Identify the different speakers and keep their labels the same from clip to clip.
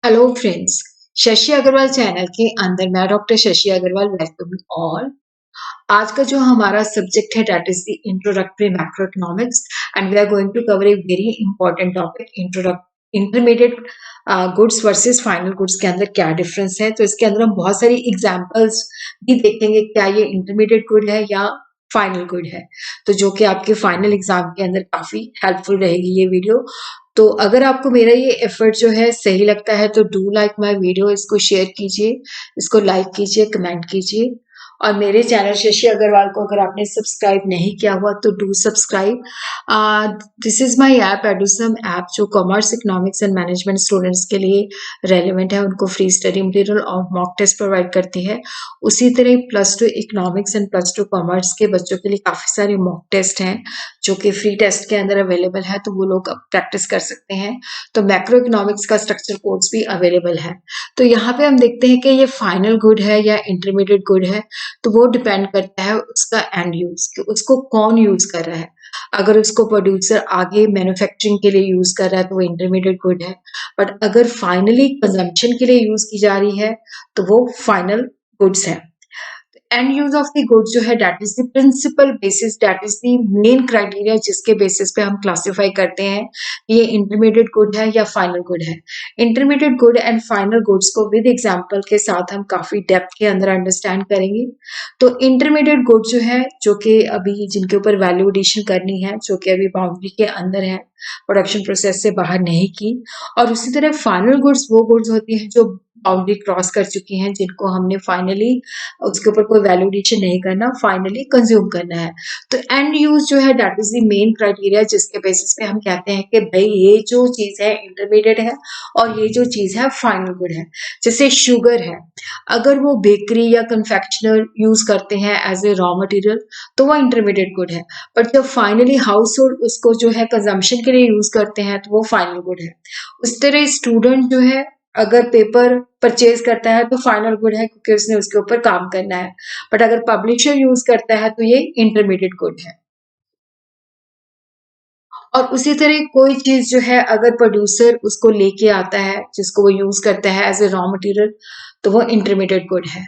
Speaker 1: Hello friends, Shashi Agarwal channel के अंदर मैं doctor Shashi Agarwal welcome you all. आज का जो हमारा सब्जेक्ट है that is the introductory macro economics and we are going to cover a very important topic intermediate goods versus final goods के अंदर क्या डिफरेंस है। तो इसके अंदर हम बहुत सारी एग्जांपल्स भी देखेंगे, क्या ये इंटरमीडिएट गुड है या फाइनल गुड है, तो जो कि आपके फाइनल एग्जाम के अंदर काफी हेल्पफुल रहेगी ये वीडियो। तो अगर आपको मेरा ये एफर्ट जो है सही लगता है तो डू लाइक माय वीडियो, इसको शेयर कीजिए, इसको लाइक कीजिए, कमेंट कीजिए। और मेरे चैनल शशि अग्रवाल को अगर आपने सब्सक्राइब नहीं किया हुआ तो do subscribe. This is my app Edusum app, जो commerce economics and management students के लिए रेलिवेंट है, उनको फ्री स्टडी मटेरियल और मॉक टेस्ट प्रोवाइड करती है। उसी तरह plus two economics and plus two commerce के बच्चों के लिए काफी सारे मॉक टेस्ट हैं जो कि फ्री टेस्ट के अंदर अवेलेबल है, तो वो लोग प्रैक्टिस कर सकते हैं। तो मैक्रो इकोनॉमिक्स का स्ट्रक्चर कोर्स भी अवेलेबल है। तो यहाँ पे हम देखते हैं कि ये फाइनल गुड है या इंटरमीडिएट गुड है, तो वो डिपेंड करता है उसका एंड यूज, कि उसको कौन यूज कर रहा है। अगर उसको प्रोड्यूसर आगे मैन्युफैक्चरिंग के लिए यूज कर रहा है तो वो इंटरमीडिएट गुड है, बट अगर फाइनली कंजम्पशन के लिए यूज की जा रही है तो वो फाइनल गुड्स है। And use of the goods जो है that is the principal basis, that is the main criteria जिसके बेसिस पे हम क्लासिफाई करते हैं ये इंटरमीडिएट गुड है या फाइनल गुड है। Intermediate good and final goods को विद एग्जांपल के साथ हम काफी डेप्थ के अंदर अंडरस्टैंड करेंगे। तो इंटरमीडिएट गुड जो है, जो कि अभी जिनके ऊपर वैल्यू एडिशन करनी है, जो कि अभी बाउंड्री के अंदर है, प्रोडक्शन प्रोसेस से बाहर नहीं की। और उसी तरह फाइनल गुड्स वो गुड्स होती हैं जो बाउंड्री क्रॉस कर चुकी हैं, जिनको हमने फाइनली उसके ऊपर कोई वैल्यू एडिशन नहीं करना, फाइनली कंज्यूम करना है। तो एंड यूज जो है that is the main criteria जिसके बेसिस पे हम कहते हैं कि भाई ये जो चीज है इंटरमीडिएट है और ये जो चीज है फाइनल गुड है। जैसे शुगर है, अगर वो बेकरी या कन्फेक्शनर यूज करते हैं एज ए रॉ मटेरियल तो वो इंटरमीडिएट गुड है, बट जब फाइनली हाउस होल्ड उसको जो है कंजम्पशन के लिए यूज करते हैं तो वो फाइनल गुड है। उस तरह स्टूडेंट जो है अगर पेपर परचेज करता है तो फाइनल गुड है क्योंकि उसने उसके ऊपर काम करना है, बट अगर पब्लिशर यूज करता है तो ये इंटरमीडिएट गुड है। और उसी तरह कोई चीज जो है अगर प्रोड्यूसर उसको लेके आता है जिसको वो यूज करता है एज ए रॉ मटेरियल तो वो इंटरमीडिएट गुड है।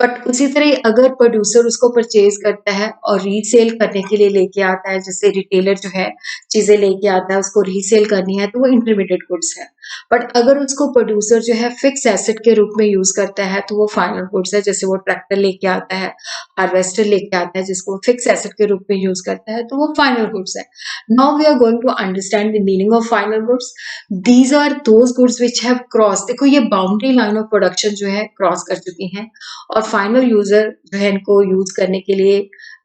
Speaker 1: बट उसी तरह अगर प्रोड्यूसर उसको परचेज करता है और रीसेल करने के लिए लेके आता है, जैसे रिटेलर जो है चीजें लेके आता है उसको रीसेल करनी है, तो वो इंटरमीडिएट गुड्स है। बट अगर उसको प्रोड्यूसर जो है फिक्स एसेट के रूप में यूज करता है तो वो फाइनल गुड्स है। जैसे वो ट्रैक्टर लेके आता है, हार्वेस्टर लेके आता है जिसको फिक्स एसेट के रूप में यूज करता है, तो वो फाइनल गुड्स है। Now we are going to understand the meaning of final goods. These are those goods which have cross, देखो ये बाउंड्री लाइन ऑफ प्रोडक्शन जो है क्रॉस कर चुकी हैं और फाइनल यूजर जो है इनको यूज करने के लिए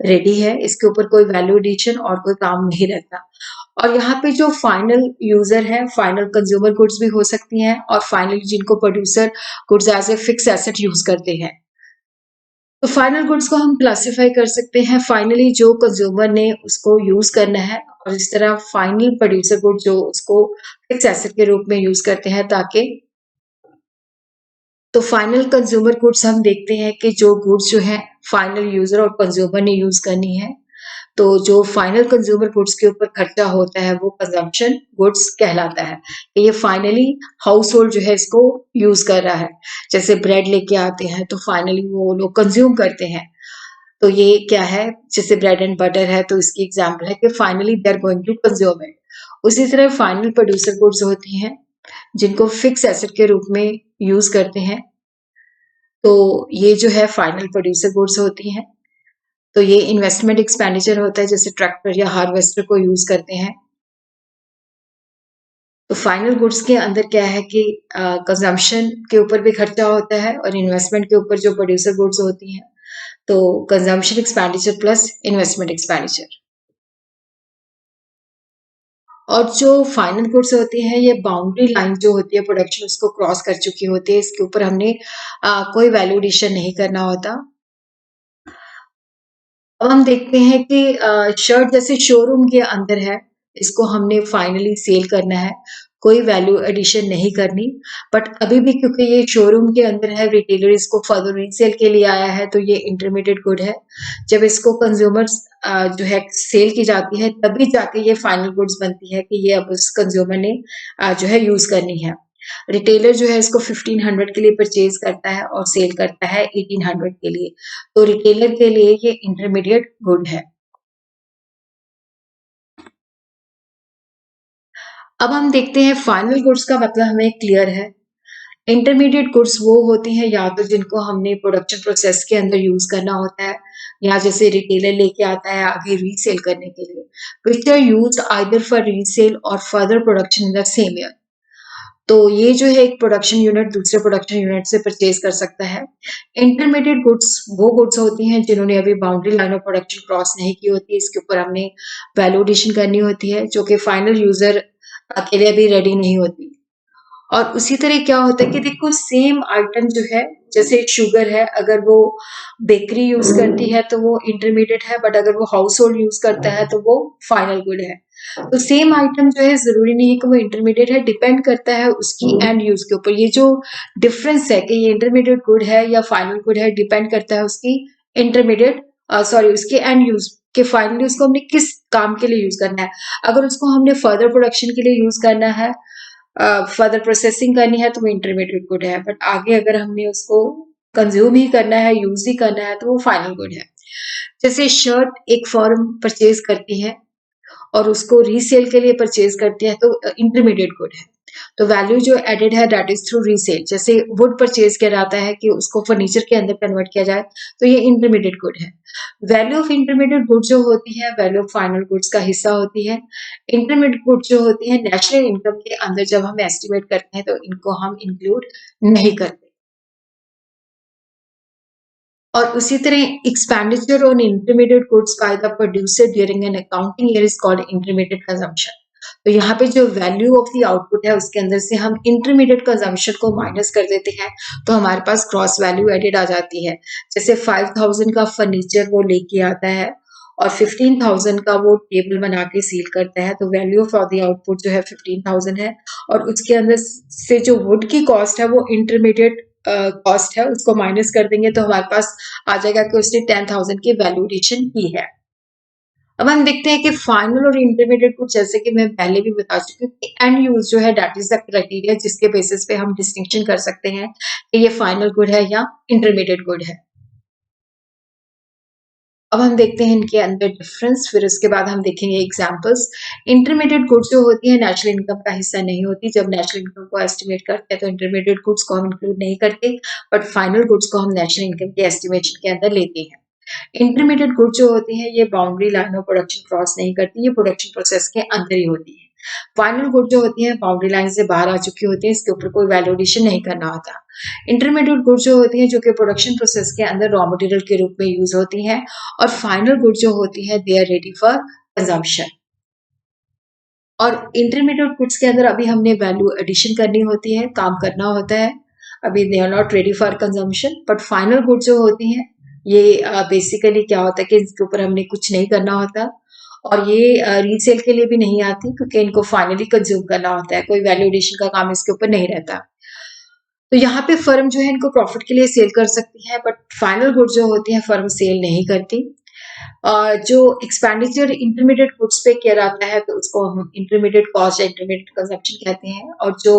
Speaker 1: रेडी है, इसके ऊपर कोई वैल्यू एडिशन और कोई काम नहीं रहता। और यहाँ पे जो फाइनल यूजर है, फाइनल कंज्यूमर गुड्स भी हो सकती हैं और फाइनली जिनको producer goods as a fix asset use करते हैं। तो फाइनल गुड्स को हम क्लासिफाई कर सकते हैं फाइनली जो कंज्यूमर ने उसको यूज करना है, और इस तरह फाइनल प्रोड्यूसर गुड जो उसको फिक्स एसेट के रूप में यूज करते हैं ताकि। तो फाइनल कंज्यूमर गुड्स हम देखते हैं कि जो गुड्स जो है फाइनल यूजर और कंज्यूमर ने यूज करनी है, तो जो फाइनल कंज्यूमर गुड्स के ऊपर खर्चा होता है वो कंजम्पशन गुड्स कहलाता है। ये फाइनली हाउस होल्ड जो है इसको यूज कर रहा है। जैसे ब्रेड लेके आते हैं तो फाइनली वो लोग कंज्यूम करते हैं, तो ये क्या है, जैसे ब्रेड एंड बटर है तो इसकी एग्जाम्पल है कि finally they are going to consume it. उसी तरह फाइनल प्रोड्यूसर गुड्स होती हैं जिनको फिक्स एसेट के रूप में यूज करते हैं, तो ये जो है फाइनल प्रोड्यूसर गुड्स होती हैं। तो ये इन्वेस्टमेंट एक्सपेंडिचर होता है, जैसे ट्रैक्टर या हार्वेस्टर को यूज करते हैं। तो फाइनल गुड्स के अंदर क्या है कि कंजम्पशन के ऊपर भी खर्चा होता है और इन्वेस्टमेंट के ऊपर जो प्रोड्यूसर गुड्स होती हैं, तो consumption expenditure plus investment expenditure. और जो फाइनल गुड्स होती हैं ये बाउंड्री लाइन जो होती है प्रोडक्शन उसको क्रॉस कर चुकी होती है, इसके ऊपर हमने कोई वैल्यू एडिशन नहीं करना होता। अब हम देखते हैं कि शर्ट जैसे शोरूम के अंदर है, इसको हमने फाइनली सेल करना है, कोई वैल्यू एडिशन नहीं करनी। बट अभी भी क्योंकि ये शोरूम के अंदर है, रिटेलर इसको फर्दर रीसेल के लिए आया है, तो ये इंटरमीडिएट गुड है। जब इसको कंज्यूमर्स जो है सेल की जाती है तभी जाके ये फाइनल गुड्स बनती है कि ये अब उस कंज्यूमर ने जो है यूज करनी है। रिटेलर जो है इसको 1500 के लिए परचेज करता है और सेल करता है 1800 के लिए, तो रिटेलर के लिए ये इंटरमीडिएट गुड है। अब हम देखते हैं फाइनल गुड्स का मतलब हमें क्लियर है। इंटरमीडिएट गुड्स वो होती हैं या तो जिनको हमने प्रोडक्शन प्रोसेस के अंदर यूज करना होता है, या जैसे रिटेलर लेके आता है आगे रीसेल करने के लिए, which are used either for resale और further production in the same year. तो ये जो है एक प्रोडक्शन यूनिट दूसरे प्रोडक्शन यूनिट से परचेज कर सकता है। इंटरमीडिएट गुड्स वो गुड्स होती हैं जिन्होंने अभी boundary line of production cross नहीं की होती, इसके ऊपर हमने वैल्यू एडिशन करनी होती है, जो कि फाइनल यूजर के लिए अभी रेडी नहीं होती। और उसी तरह क्या होता है कि देखो सेम आइटम जो है, जैसे शुगर है, अगर वो बेकरी यूज करती है तो वो इंटरमीडिएट है, बट अगर वो हाउस होल्ड यूज करता है तो वो फाइनल गुड है। तो सेम आइटम जो है जरूरी नहीं है कि वो इंटरमीडिएट है, डिपेंड करता है उसकी एंड यूज के ऊपर। ये जो डिफरेंस है कि ये इंटरमीडिएट गुड है या फाइनल गुड है, डिपेंड करता है उसकी इंटरमीडिएट सॉरी उसके एंड यूज कि फाइनली उसको हमने किस काम के लिए यूज करना है। अगर उसको हमने फर्दर प्रोडक्शन के लिए यूज करना है, फर्दर प्रोसेसिंग करनी है, तो वो इंटरमीडिएट गुड है, बट आगे अगर हमने उसको कंज्यूम ही करना है, यूज ही करना है, तो वो फाइनल गुड है। जैसे शर्ट एक फर्म परचेज करती है और उसको रीसेल के लिए परचेज करती है, तो इंटरमीडिएट गुड है। तो वैल्यू जो एडेड है दैट इज थ्रू रीसेल। जैसे वुड परचेज किया जाता है कि उसको फर्नीचर के अंदर कन्वर्ट किया जाए, तो ये इंटरमीडिएट गुड है। वैल्यू ऑफ इंटरमीडिएट गुड जो होती है वैल्यू ऑफ फाइनल गुड्स का हिस्सा होती है। इंटरमीडिएट गुड जो होती है नेशनल इनकम के अंदर जब हम एस्टिमेट करते हैं तो इनको हम इंक्लूड नहीं करते। और उसी तरह expenditure on intermediate goods by the producer during an accounting year is called intermediate consumption. तो यहाँ पे जो वैल्यू ऑफ द आउटपुट है उसके अंदर से हम इंटरमीडिएट कंजम्पशन को माइनस कर देते हैं, तो हमारे पास क्रॉस वैल्यू एडेड आ जाती है। जैसे 5000 का फर्नीचर वो लेके आता है और 15,000 का वो टेबल बना के सील करता है, तो वैल्यू ऑफ द आउटपुट जो है 15,000 है, और उसके अंदर से जो वुड की कॉस्ट है वो इंटरमीडिएट कॉस्ट है, उसको माइनस कर देंगे तो हमारे पास आ जाएगा कि उसने 10,000 की वैल्यू एडिशन की है। अब हम देखते हैं कि फाइनल और इंटरमीडिएट गुड, जैसे कि मैं पहले भी बता चुकी हूँ कि एंड यूज जो है दैट इज द क्राइटेरिया जिसके बेसिस पे हम डिस्टिंक्शन कर सकते हैं कि ये फाइनल गुड है या इंटरमीडिएट गुड है। अब हम देखते हैं इनके अंदर डिफरेंस, फिर उसके बाद हम देखेंगे एग्जांपल्स। इंटरमीडिएट गुड्स जो होती है नेशनल इनकम का हिस्सा नहीं होती। जब नेशनल इनकम को एस्टिमेट करते हैं तो इंटरमीडिएट गुड्स को हम इंक्लूड नहीं करते, बट फाइनल गुड्स को हम नेशनल इनकम के एस्टिमेशन के अंदर लेते हैं। इंटरमीडिएट गुड्स जो होती हैं ये boundary line of production cross नहीं करती, ये प्रोडक्शन प्रोसेस के अंदर ही होती है। फाइनल गुड जो होती है बाउंड्री लाइन से बाहर आ चुकी होती है, इसके ऊपर कोई वैल्यू एडिशन नहीं करना होता। इंटरमीडिएट गुड जो होती है जो कि प्रोडक्शन प्रोसेस के अंदर रॉ मटेरियल के रूप में यूज होती है, और फाइनल गुड जो होती है they are ready for consumption. और इंटरमीडिएट गुड्स के अंदर अभी हमने वैल्यू एडिशन करनी होती है, काम करना होता है, अभी they are not ready for consumption. But final good जो होती हैं ये बेसिकली क्या होता है कि इसके ऊपर हमने कुछ नहीं करना होता, और ये रीसेल के लिए भी नहीं आती क्योंकि इनको फाइनली कंज्यूम करना होता है, कोई वैल्यू एडिशन का काम इसके ऊपर नहीं रहता। तो यहाँ पे फर्म जो है इनको प्रॉफिट के लिए सेल कर सकती है, बट फाइनल गुड जो होती है फर्म सेल नहीं करती। जो एक्सपेंडिचर इंटरमीडिएट गुड्स पे किया जाता है तो उसको हम इंटरमीडिएट कॉस्ट या इंटरमीडिएट कंजप्शन कहते हैं, और जो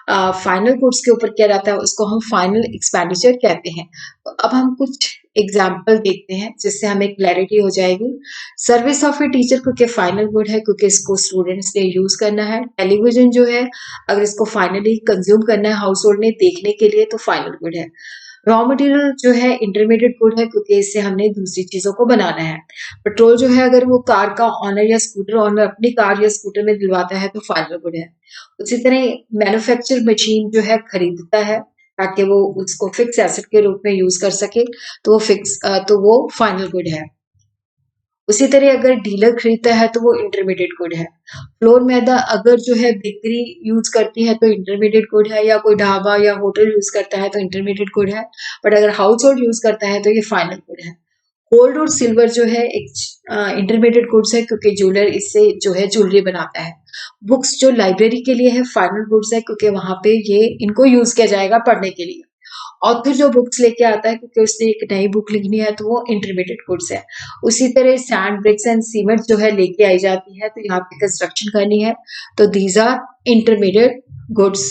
Speaker 1: फाइनल गुड्स के ऊपर किया जाता है उसको हम फाइनल एक्सपेंडिचर कहते हैं। तो अब हम कुछ एग्जाम्पल देखते हैं जिससे हमें क्लैरिटी हो जाएगी। सर्विस ऑफ ए टीचर क्योंकि फाइनल गुड है क्योंकि इसको स्टूडेंट्स ने यूज करना है। टेलीविजन जो है अगर इसको फाइनली कंज्यूम करना है हाउस होल्ड ने देखने के लिए तो फाइनल गुड है। रॉ मटेरियल जो है इंटरमीडिएट गुड है क्योंकि इससे हमने दूसरी चीजों को बनाना है। पेट्रोल जो है अगर वो कार का ऑनर या स्कूटर ऑनर अपनी कार या स्कूटर में दिलवाता है तो फाइनल गुड है। उसी तरह मैन्युफैक्चर मशीन जो है खरीदता है ताकि वो उसको फिक्स एसेट के रूप में यूज कर सके, तो वो फाइनल गुड है। उसी तरह अगर डीलर खरीदता है तो वो इंटरमीडिएट गुड है। फ्लोर मैदा अगर जो है बेकरी यूज करती है तो इंटरमीडिएट गुड है, या कोई ढाबा या होटल यूज करता है तो इंटरमीडिएट गुड है, बट अगर हाउस होल्ड यूज करता है तो ये फाइनल गुड है। गोल्ड और सिल्वर जो है एक इंटरमीडिएट गुड्स है क्योंकि ज्वेलर इससे जो है ज्वेलरी बनाता है। बुक्स जो लाइब्रेरी के लिए है फाइनल गुड्स है क्योंकि वहां पे ये इनको यूज किया जाएगा पढ़ने के लिए। ऑथर जो बुक्स लेके आता है क्योंकि उसने एक नई बुक लिखनी है तो वो इंटरमीडिएट गुड्स है। उसी तरह सैंड ब्रिक्स एंड सीमेंट जो है लेके आई जाती है तो यहाँ पे कंस्ट्रक्शन करनी है, तो दीज आर इंटरमीडिएट गुड्स।